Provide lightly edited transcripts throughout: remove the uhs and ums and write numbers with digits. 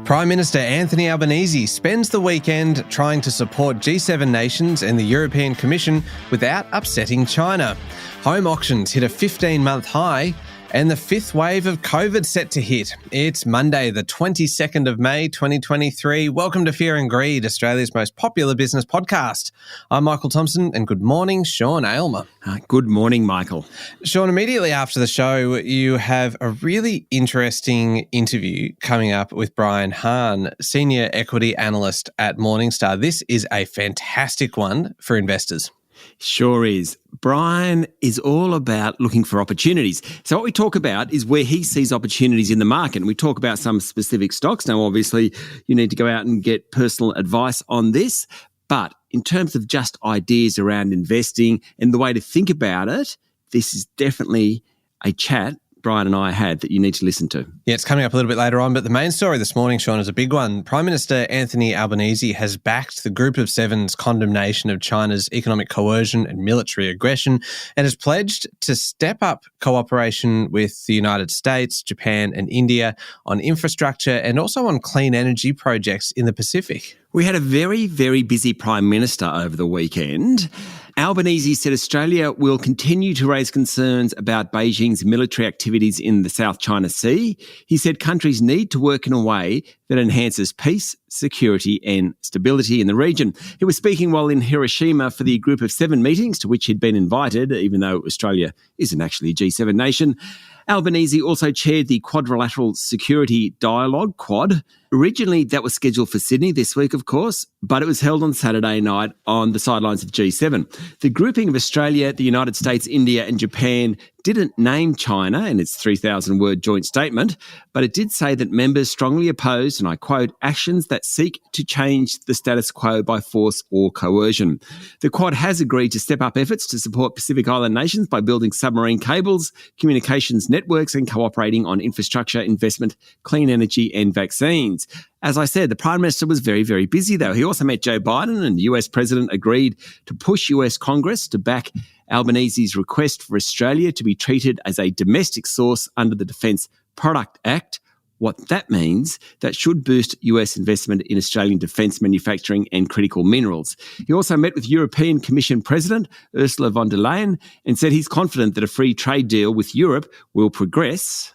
Prime Minister Anthony Albanese spends the weekend trying to support G7 nations and the European Commission without upsetting China. Home auctions hit a 15-month high, and the fifth wave of COVID set to hit. It's Monday, the 22nd of May, 2023. Welcome to Fear and Greed, Australia's most popular business podcast. I'm Michael Thompson, and good morning, Sean Aylmer. Good morning, Michael. Sean, immediately after the show, you have a really interesting interview coming up with Brian Hahn, Senior Equity Analyst at Morningstar. This is a fantastic one for investors. Sure is. Brian is all about looking for opportunities. So what we talk about is where he sees opportunities in the market. And we talk about some specific stocks. Now, obviously, you need to go out and get personal advice on this. But in terms of just ideas around investing and the way to think about it, this is definitely a chat Brian and I had that you need to listen to. Yeah, it's coming up a little bit later on, but the main story this morning, Sean, is a big one. Prime Minister Anthony Albanese has backed the Group of Seven's condemnation of China's economic coercion and military aggression and has pledged to step up cooperation with the United States, Japan and India on infrastructure and also on clean energy projects in the Pacific. We had a very, very busy Prime Minister over the weekend. Albanese said Australia will continue to raise concerns about Beijing's military activities in the South China Sea. He said countries need to work in a way that enhances peace, security and stability in the region. He was speaking while in Hiroshima for the Group of Seven meetings to which he'd been invited, even though Australia isn't actually a G7 nation. Albanese also chaired the Quadrilateral Security Dialogue, Quad. Originally, that was scheduled for Sydney this week, of course, but it was held on Saturday night on the sidelines of G7. The grouping of Australia, the United States, India and Japan didn't name China in its 3,000-word joint statement, but it did say that members strongly oppose, and I quote, actions that seek to change the status quo by force or coercion. The Quad has agreed to step up efforts to support Pacific Island nations by building submarine cables, communications networks and cooperating on infrastructure, investment, clean energy and vaccines. As I said, the Prime Minister was very, very busy, though. He also met Joe Biden, and the US President agreed to push US Congress to back Albanese's request for Australia to be treated as a domestic source under the Defence Product Act. What that means, that should boost US investment in Australian defence manufacturing and critical minerals. He also met with European Commission President Ursula von der Leyen and said he's confident that a free trade deal with Europe will progress,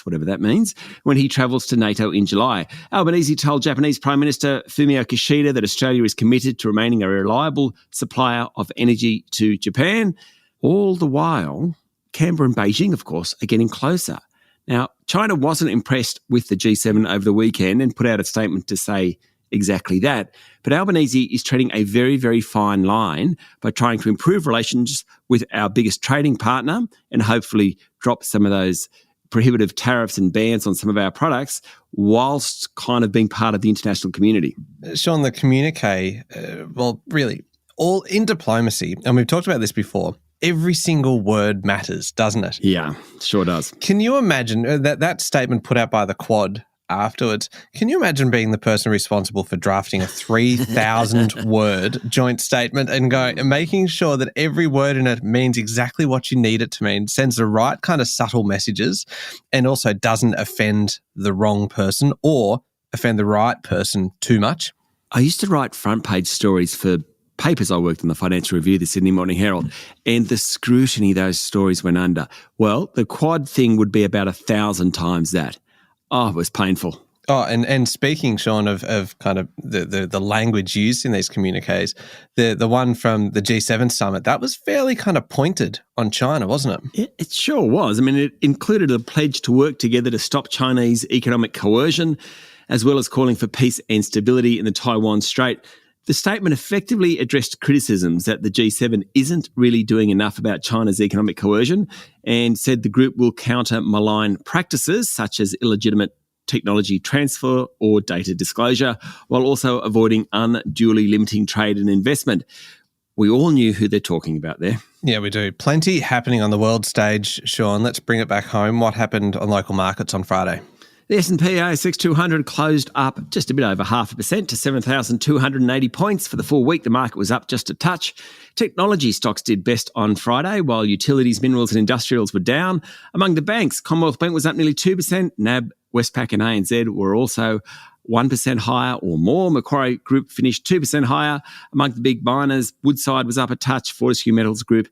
whatever that means, when he travels to NATO in July. Albanese told Japanese Prime Minister Fumio Kishida that Australia is committed to remaining a reliable supplier of energy to Japan. All the while, Canberra and Beijing, of course, are getting closer. Now, China wasn't impressed with the G7 over the weekend and put out a statement to say exactly that. But Albanese is treading a very, very fine line by trying to improve relations with our biggest trading partner and hopefully drop some of those prohibitive tariffs and bans on some of our products whilst kind of being part of the international community. Sean, the communique, really, all in diplomacy, and we've talked about this before, every single word matters, doesn't it? Yeah, sure does. Can you imagine that statement put out by the Quad afterwards? Can you imagine being the person responsible for drafting a 3,000-word joint statement and making sure that every word in it means exactly what you need it to mean, sends the right kind of subtle messages, and also doesn't offend the wrong person or offend the right person too much? I used to write front page stories for papers I worked on, the Financial Review, the Sydney Morning Herald, and the scrutiny those stories went under. Well, the Quad thing would be about 1,000 times that. Oh, it was painful. Oh, and speaking, Sean, of kind of the language used in these communiques, the one from the G7 summit, that was fairly kind of pointed on China, wasn't it? It sure was. I mean, it included a pledge to work together to stop Chinese economic coercion, as well as calling for peace and stability in the Taiwan Strait. The statement effectively addressed criticisms that the G7 isn't really doing enough about China's economic coercion and said the group will counter malign practices such as illegitimate technology transfer or data disclosure, while also avoiding unduly limiting trade and investment. We all knew who they're talking about there. Yeah, we do. Plenty happening on the world stage, Sean. Let's bring it back home. What happened on local markets on Friday? The S&P ASX 200 closed up just a bit over 0.5% to 7,280 points. For the full week, the market was up just a touch. Technology stocks did best on Friday, while utilities, minerals and industrials were down. Among the banks, Commonwealth Bank was up nearly 2%, NAB Westpac and ANZ were also 1% higher or more. Macquarie Group finished 2% higher. Among the big miners, Woodside was up a touch. Fortescue Metals Group,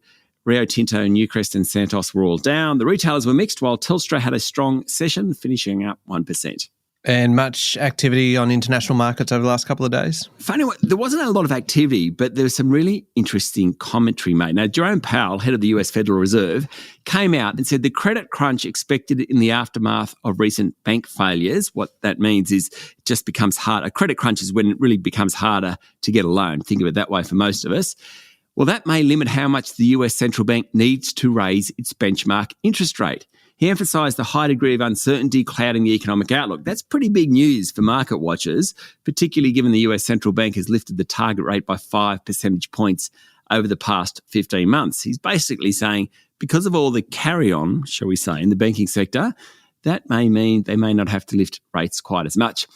Rio Tinto, Newcrest and Santos were all down. The retailers were mixed, while Telstra had a strong session, finishing up 1%. And much activity on international markets over the last couple of days? Funny, there wasn't a lot of activity, but there was some really interesting commentary made. Now, Jerome Powell, head of the US Federal Reserve, came out and said the credit crunch expected in the aftermath of recent bank failures, what that means is it just becomes hard. A credit crunch is when it really becomes harder to get a loan. Think of it that way for most of us. Well, that may limit how much the US central bank needs to raise its benchmark interest rate. He emphasised the high degree of uncertainty clouding the economic outlook. That's pretty big news for market watchers, particularly given the US central bank has lifted the target rate by 5 percentage points over the past 15 months. He's basically saying because of all the carry-on, shall we say, in the banking sector, that may mean they may not have to lift rates quite as much.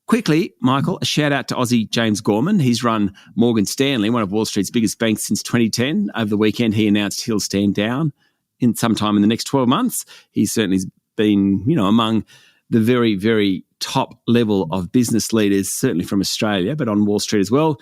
Quickly, Michael, a shout out to Aussie James Gorman. He's run Morgan Stanley, one of Wall Street's biggest banks since 2010. Over the weekend, he announced he'll stand down in sometime in the next 12 months. He certainly has been, among the very, very top level of business leaders, certainly from Australia, but on Wall Street as well.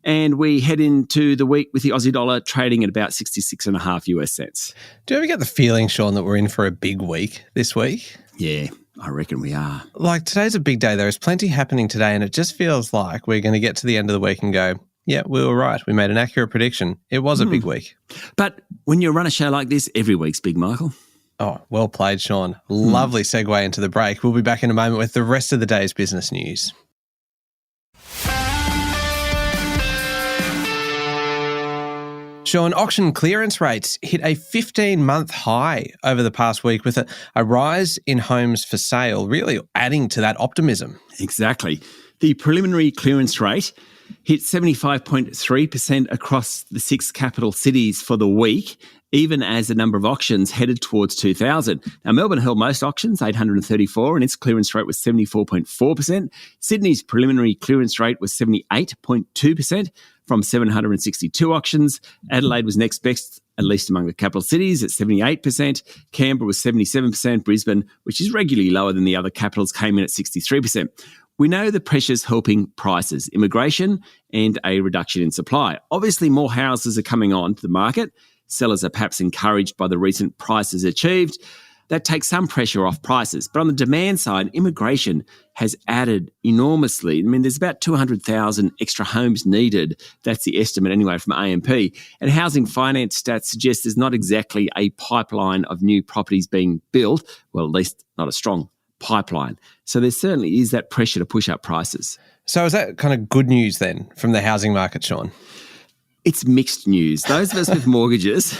And we head into the week with the Aussie dollar trading at about 66.5 US cents. Do you ever get the feeling, Sean, that we're in for a big week this week? Yeah, I reckon we are. Like today's a big day. There is plenty happening today, and it just feels like we're going to get to the end of the week and go, yeah, we were right. We made an accurate prediction. It was a big week. But when you run a show like this, every week's big, Michael. Oh, well played, Sean. Lovely segue into the break. We'll be back in a moment with the rest of the day's business news. Sean, auction clearance rates hit a 15-month high over the past week with a rise in homes for sale, really adding to that optimism. Exactly. The preliminary clearance rate hit 75.3% across the 6 capital cities for the week, even as the number of auctions headed towards 2,000. Now, Melbourne held most auctions, 834, and its clearance rate was 74.4%. Sydney's preliminary clearance rate was 78.2% from 762 auctions. Adelaide was next best, at least among the capital cities, at 78%. Canberra was 77%. Brisbane, which is regularly lower than the other capitals, came in at 63%. We know the pressures helping prices, immigration and a reduction in supply. Obviously, more houses are coming on to the market. Sellers are perhaps encouraged by the recent prices achieved. That takes some pressure off prices. But on the demand side, immigration has added enormously. I mean, there's about 200,000 extra homes needed. That's the estimate anyway from AMP. And housing finance stats suggest there's not exactly a pipeline of new properties being built, well, at least not a strong pipeline. So there certainly is that pressure to push up prices. So is that kind of good news then from the housing market, Sean? It's mixed news. Those of us with mortgages,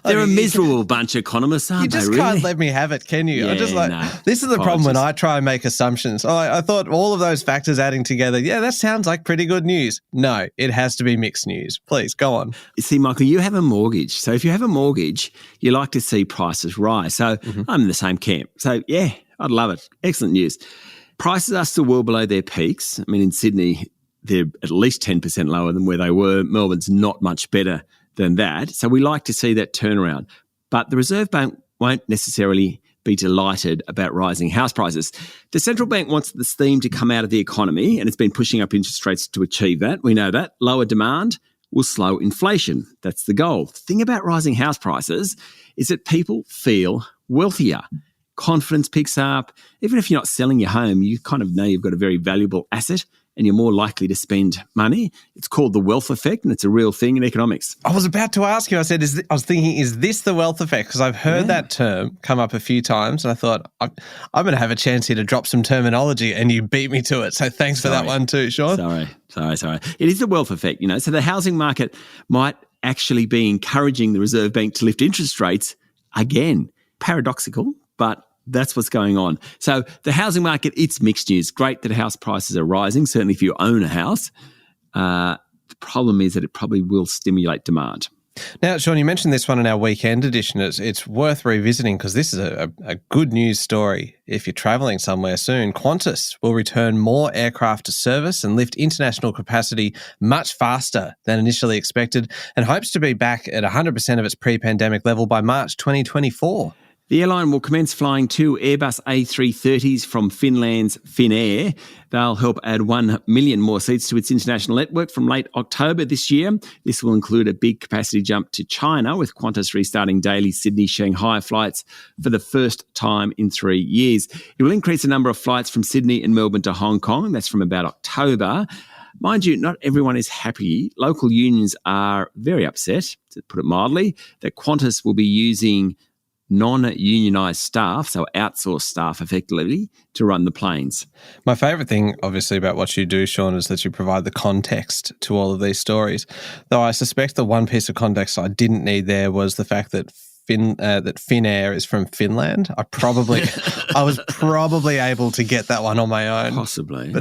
they're a miserable bunch of economists, aren't they? You just can't let me have it, can you? Yeah, I'm just like, this is the problem when I try and make assumptions. I thought all of those factors adding together, yeah, that sounds like pretty good news. No, it has to be mixed news. Please, go on. You see, Michael, you have a mortgage. So if you have a mortgage, you like to see prices rise. So I'm in the same camp. So yeah, I'd love it. Excellent news. Prices are still well below their peaks. I mean, in Sydney, they're at least 10% lower than where they were. Melbourne's not much better than that. So we like to see that turnaround. But the Reserve Bank won't necessarily be delighted about rising house prices. The central bank wants this theme to come out of the economy, and it's been pushing up interest rates to achieve that. We know that. Lower demand will slow inflation. That's the goal. The thing about rising house prices is that people feel wealthier. Confidence picks up. Even if you're not selling your home, you kind of know you've got a very valuable asset and you're more likely to spend money. It's called the wealth effect, and it's a real thing in economics. I was about to ask you. I was thinking, is this the wealth effect? Because I've heard that term come up a few times, and I thought, I'm going to have a chance here to drop some terminology, and you beat me to it. So thanks for that one too, Sean. Sorry. It is the wealth effect, So the housing market might actually be encouraging the Reserve Bank to lift interest rates again. Paradoxical, but that's what's going on. So the housing market, it's mixed news. Great that house prices are rising, certainly if you own a house. The problem is that it probably will stimulate demand. Now, Sean, you mentioned this one in our weekend edition. It's worth revisiting because this is a good news story if you're travelling somewhere soon. Qantas will return more aircraft to service and lift international capacity much faster than initially expected and hopes to be back at 100% of its pre-pandemic level by March 2024. The airline will commence flying 2 Airbus A330s from Finland's Finnair. They'll help add 1 million more seats to its international network from late October this year. This will include a big capacity jump to China, with Qantas restarting daily Sydney-Shanghai flights for the first time in 3 years. It will increase the number of flights from Sydney and Melbourne to Hong Kong. That's from about October. Mind you, not everyone is happy. Local unions are very upset, to put it mildly, that Qantas will be using non-unionised staff, so outsourced staff effectively, to run the planes. My favourite thing, obviously, about what you do, Sean, is that you provide the context to all of these stories. Though I suspect the one piece of context I didn't need there was the fact that Finnair is from Finland. I was probably able to get that one on my own. Possibly.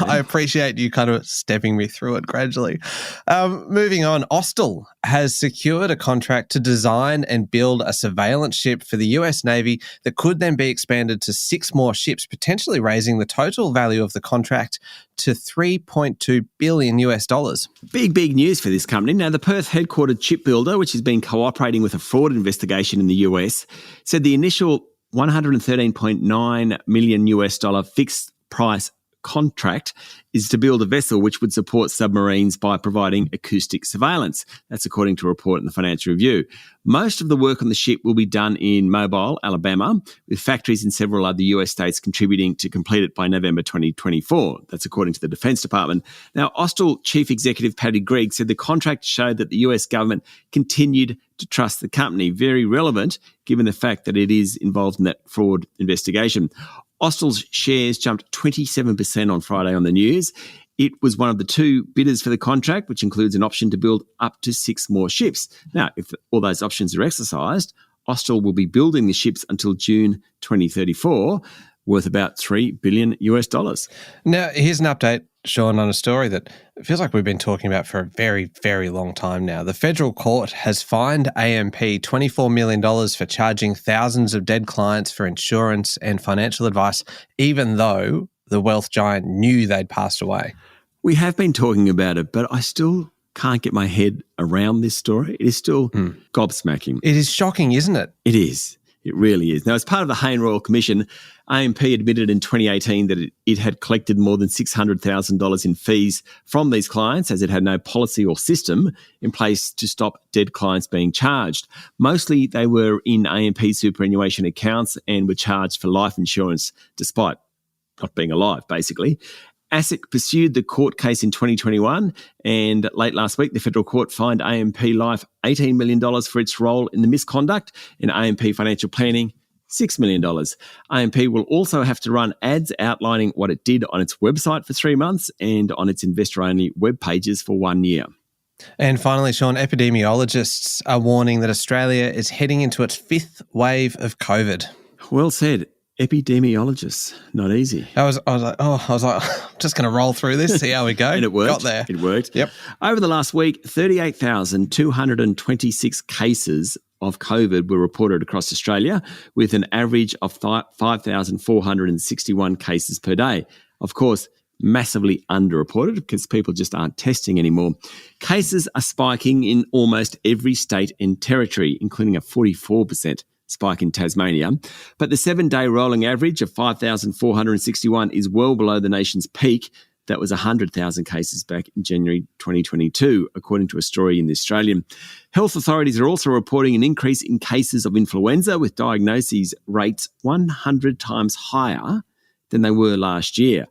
I appreciate you kind of stepping me through it gradually. Moving on, Austal has secured a contract to design and build a surveillance ship for the US Navy that could then be expanded to 6 more ships, potentially raising the total value of the contract to $3.2 billion. Big news for this company. Now, the Perth headquartered shipbuilder, which has been cooperating with a fraud investigation in the US, said the initial $113.9 million fixed price contract is to build a vessel which would support submarines by providing acoustic surveillance. That's according to a report in the Financial Review. Most of the work on the ship will be done in Mobile, Alabama, with factories in several other US states contributing to complete it by November 2024. That's according to the Defence Department. Now, Austal Chief Executive Paddy Gregg said the contract showed that the US government continued to trust the company. Very relevant, given the fact that it is involved in that fraud investigation. Austal's shares jumped 27% on Friday on the news. It was one of the 2 bidders for the contract, which includes an option to build up to 6 more ships. Now, if all those options are exercised, Austal will be building the ships until June 2034, worth about $3 billion. Now, here's an update, Sean, on a story that it feels like we've been talking about for a very, very long time now. The federal court has fined AMP $24 million for charging thousands of dead clients for insurance and financial advice, even though the wealth giant knew they'd passed away. We have been talking about it, but I still can't get my head around this story. It is still gobsmacking. It is shocking, isn't it? It is. It really is. Now, as part of the Hayne Royal Commission, AMP admitted in 2018 that it had collected more than $600,000 in fees from these clients, as it had no policy or system in place to stop dead clients being charged. Mostly they were in AMP superannuation accounts and were charged for life insurance despite not being alive, basically. ASIC pursued the court case in 2021, and late last week, the federal court fined AMP Life $18 million for its role in the misconduct, and AMP Financial Planning $6 million. AMP will also have to run ads outlining what it did on its website for 3 months and on its investor-only web pages for 1 year. And finally, Sean, epidemiologists are warning that Australia is heading into its 5th wave of COVID. Well said. Epidemiologists, not easy. I was like, I'm just going to roll through this, see how we go. And it worked. Got there. It worked. Yep. Over the last week, 38,226 cases of COVID were reported across Australia, with an average of 5,461 cases per day. Of course, massively underreported because people just aren't testing anymore. Cases are spiking in almost every state and territory, including a 44% spike in Tasmania. But the 7-day rolling average of 5,461 is well below the nation's peak. That was 100,000 cases back in January 2022, according to a story in The Australian. Health authorities are also reporting an increase in cases of influenza, with diagnoses rates 100 times higher than they were last year.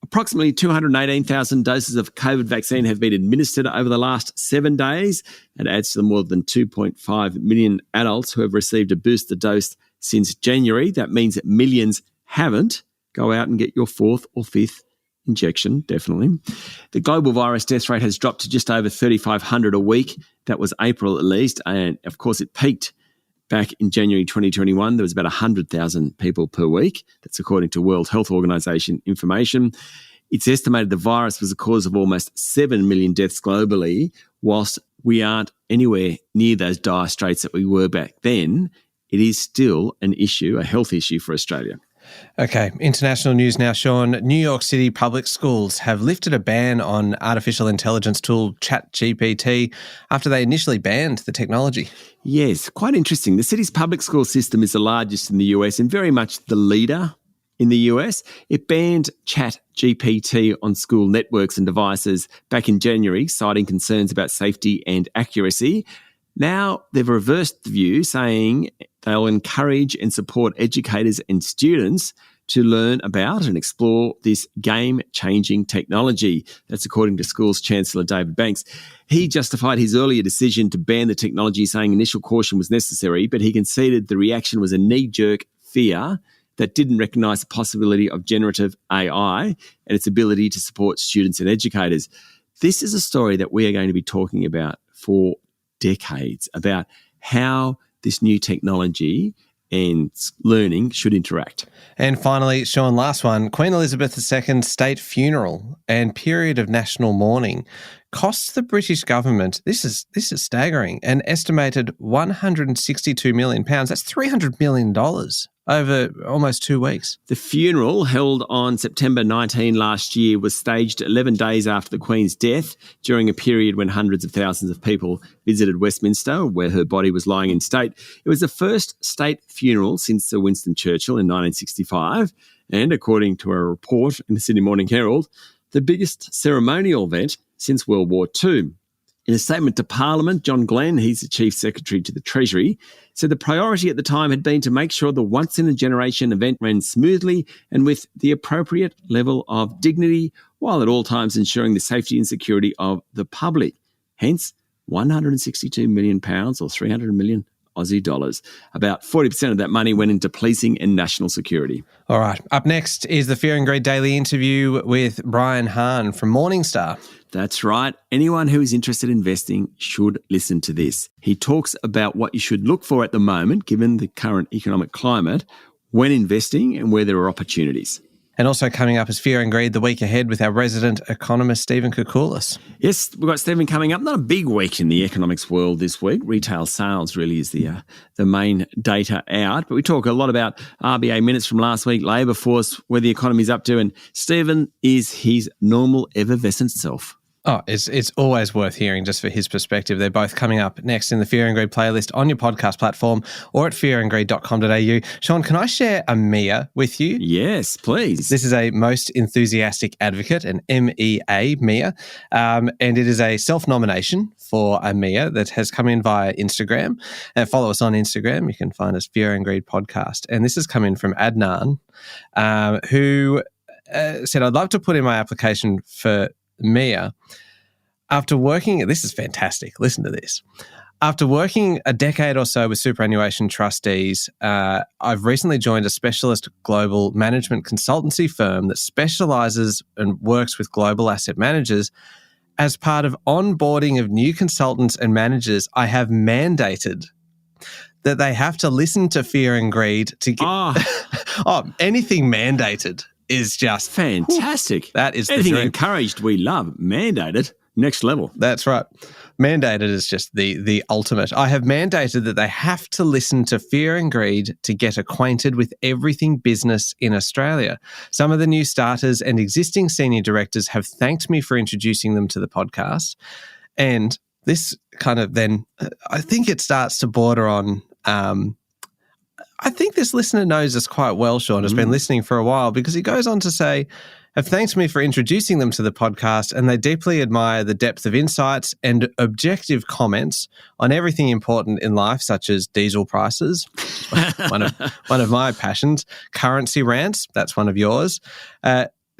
Approximately 218,000 doses of COVID vaccine have been administered over the last 7 days. It adds to the more than 2.5 million adults who have received a booster dose since January. That means that millions haven't. Go out and get your 4th or 5th injection, definitely. The global virus death rate has dropped to just over 3,500 a week. That was April at least. And of course, it peaked back in January 2021. There was about 100,000 people per week. That's according to World Health Organization information. It's estimated the virus was the cause of almost 7 million deaths globally. Whilst we aren't anywhere near those dire straits that we were back then, it is still an issue, a health issue for Australia. Okay, international news now, Sean. New York City public schools have lifted a ban on artificial intelligence tool ChatGPT after they initially banned the technology. Yes, quite interesting. The city's public school system is the largest in the US and very much the leader in the US. It banned ChatGPT on school networks and devices back in January, citing concerns about safety and accuracy. Now they've reversed the view, saying they'll encourage and support educators and students to learn about and explore this game-changing technology. That's according to Schools Chancellor David Banks. He justified his earlier decision to ban the technology, saying initial caution was necessary, but he conceded the reaction was a knee-jerk fear that didn't recognise the possibility of generative AI and its ability to support students and educators. This is a story that we are going to be talking about for decades, about how this new technology and learning should interact. And finally, Sean, last one, Queen Elizabeth II's state funeral and period of national mourning costs the British government, this is staggering, an estimated £162 million. That's $300 million over almost 2 weeks. The funeral, held on September 19 last year, was staged 11 days after the Queen's death, during a period when hundreds of thousands of people visited Westminster, where her body was lying in state. It was the first state funeral since Sir Winston Churchill in 1965, and according to a report in the Sydney Morning Herald, the biggest ceremonial event since World War II. In a statement to Parliament, John Glenn, he's the Chief Secretary to the Treasury, said the priority at the time had been to make sure the once-in-a-generation event ran smoothly and with the appropriate level of dignity, while at all times ensuring the safety and security of the public. Hence, £162 million or 300 million Aussie dollars. About 40% of that money went into policing and national security. All right. Up next is the Fear and Greed Daily interview with Brian Hahn from Morningstar. That's right. Anyone who is interested in investing should listen to this. He talks about what you should look for at the moment, given the current economic climate, when investing and where there are opportunities. And also coming up is Fear and Greed the week ahead with our resident economist, Stephen Koukoulas. Yes, we've got Stephen coming up. Not a big week in the economics world this week. Retail sales really is the main data out. But we talk a lot about RBA minutes from last week, labour force, where the economy's up to. And Stephen is his normal effervescent self. Oh, it's always worth hearing just for his perspective. They're both coming up next in the Fear and Greed playlist on your podcast platform or at fearandgreed.com.au. Sean, can I share a Mia with you? Yes, please. This is a most enthusiastic advocate, an MEA, Mia, and it is a self-nomination for a Mia that has come in via Instagram. Follow us on Instagram. You can find us Fear and Greed Podcast. And this has come in from Adnan, who said, I'd love to put in my application for Mia. After working, this is fantastic, listen to this. After working a decade or so with superannuation trustees, I've recently joined a specialist global management consultancy firm that specialises and works with global asset managers. As part of onboarding of new consultants and managers, I have mandated that they have to listen to Fear and Greed to get anything mandated is just fantastic. That is anything the dream. Encouraged, we love. Mandated, next level. That's right. Mandated is just the ultimate. I have mandated that they have to listen to Fear and Greed to get acquainted with everything business in Australia. Some of the new starters and existing senior directors have thanked me for introducing them to the podcast. And this kind of then, I think it starts to border on I think this listener knows us quite well, Sean, has been listening for a while, because he goes on to say, have thanked me for introducing them to the podcast, and they deeply admire the depth of insights and objective comments on everything important in life, such as diesel prices, one of my passions, currency rants, that's one of yours,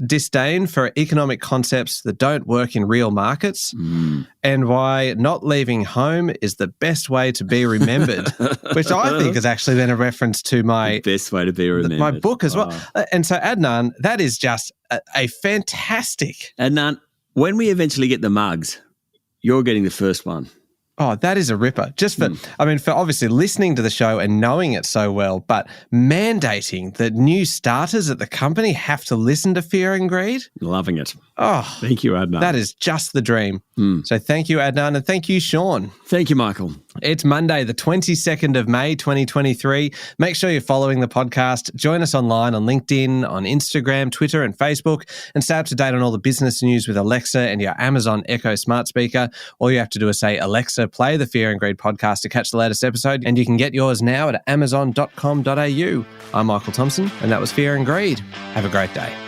disdain for economic concepts that don't work in real markets, and why not leaving home is the best way to be remembered, which I think is actually then a reference to my best way to be remembered, my book as well. And so, Adnan, that is just a fantastic. Adnan, when we eventually get the mugs, you're getting the first one. Oh, that is a ripper. Just for, for obviously listening to the show and knowing it so well, but mandating that new starters at the company have to listen to Fear and Greed. Loving it. Oh, thank you, Adnan. That is just the dream. So thank you, Adnan, and thank you, Sean. Thank you, Michael. It's Monday, the 22nd of May, 2023. Make sure you're following the podcast. Join us online on LinkedIn, on Instagram, Twitter, and Facebook, and stay up to date on all the business news with Alexa and your Amazon Echo smart speaker. All you have to do is say, Alexa, play the Fear and Greed podcast to catch the latest episode, and you can get yours now at amazon.com.au. I'm Michael Thompson, and that was Fear and Greed. Have a great day.